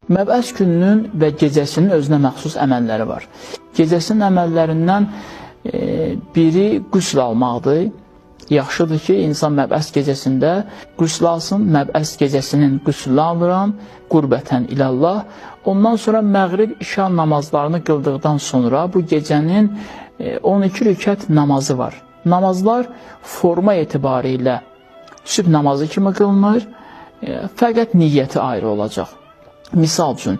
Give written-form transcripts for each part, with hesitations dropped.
Məbəs gününün və gecəsinin özünə məxsus əməlləri var. Gecəsinin əməllərindən biri qüsl almaqdır. Yaxşıdır ki, insan məbəs gecəsində qüsl alsın. Məbəs gecəsinin qüslünü alıram, qurbətən ilallah. Ondan sonra məğrib işa namazlarını qıldıqdan sonra bu gecənin 12 rükət namazı var. Namazlar forma etibarilə sübh namazı kimi qılınır, fəqət niyyəti ayrı olacaq. Misal üçün,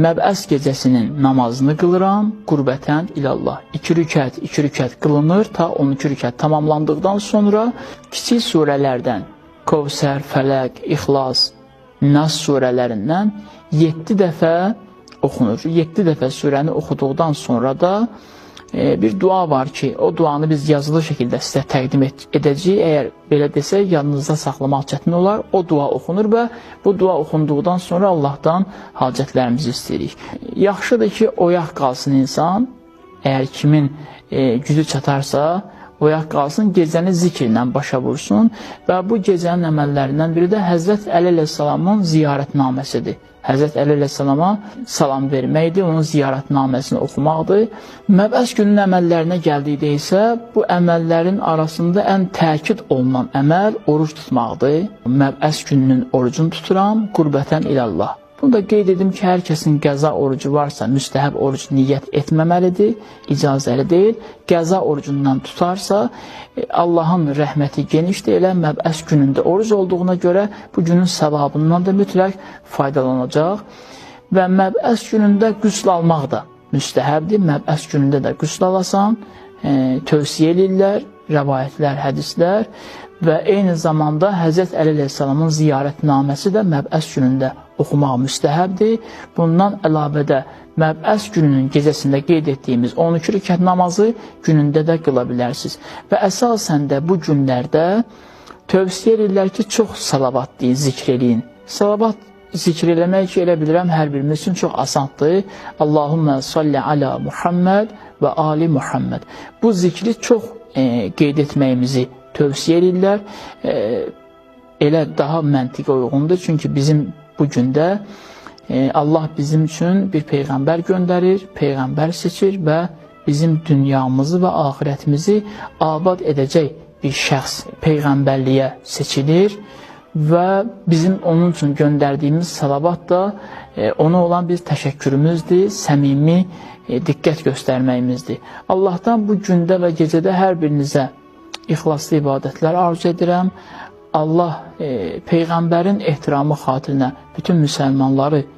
məbəs gecəsinin namazını qılıram, qurbətən ilallah. 2 rükət qılınır, ta 12 rükət tamamlandıqdan sonra kiçik surələrdən, Kövsər, Fələq, İxlas, Nas surələrindən 7 dəfə oxunur. 7 dəfə surəni oxuduqdan sonra da bir dua var ki, o duanı biz yazılı şəkildə sizə təqdim edəcəyik. Əgər belə desək, yanınızda saxlamaq çətin olar. O dua oxunur və bu dua oxunduqdan sonra Allahdan hacətlərimizi istəyirik. Yaxşıdır ki, oyaq qalsın insan. Əgər kimin gücü çatarsa, oyaq qalsın, gecəni zikirlə başa vursun. Və bu gecənin əməllərindən biri də Həzrət Əli əleyhissalamın ziyarətnaməsidir. Həzrət Əli əleyhissalama salam verməkdir, onun ziyarətnaməsini oxumaqdır. Məbəs günün əməllərinə gəldikdə isə bu əməllərin arasında ən təkid olunan əməl oruc tutmaqdır. Məbəs gününün orucunu tuturam, qurbətən ilallah. Bunu da qeyd edim ki, hər kəsin qəza orucu varsa, müstəhəb oruc niyyət etməməlidir, icazəli deyil. Qəza orucundan tutarsa, Allahın rəhməti genişdir, elə məbəs günündə oruc olduğuna görə bu günün savabından da mütləq faydalanacaq. Və məbəs günündə qüsl almaq da müstəhəbdir, məbəs günündə də qüsl alasan, tövsiyə edirlər, rəvayətlər, hədislər və eyni zamanda Həzrət Əli əleyhissalamın ziyarətnaməsi də məbəs günündə oxumaq müstəhəbdir. Bundan əlavədə məbəs gününün gecəsində qeyd etdiyimiz 12 rükət namazı günündə də qıla bilərsiniz. Və əsasən də bu günlərdə tövsiyə edirlər ki, çox salavat deyin, zikr eləyin. Salavat zikr eləmək ki, elə bilirəm, hər birimiz üçün çox asandır. Allahümmə salli alə Muhammed və ali Muhammed. Bu zikri çox qeyd etməyimizi tövsiyə edirlər. Elə daha məntiqə uyğundur, çünki bizim bu gündə Allah bizim üçün bir peyğəmbər göndərir, peyğəmbər seçir və bizim dünyamızı və axirətimizi abad edəcək bir şəxs peyğəmbərliyə seçilir və bizim onun üçün göndərdiyimiz salavat da ona olan bir təşəkkürümüzdür, səmimi diqqət göstərməyimizdir. Allahdan bu gündə və gecədə hər birinizə ixlaslı ibadətlər arzu edirəm. Allah Peyğəmbərin ehtiramı xatirinə bütün müsəlmanları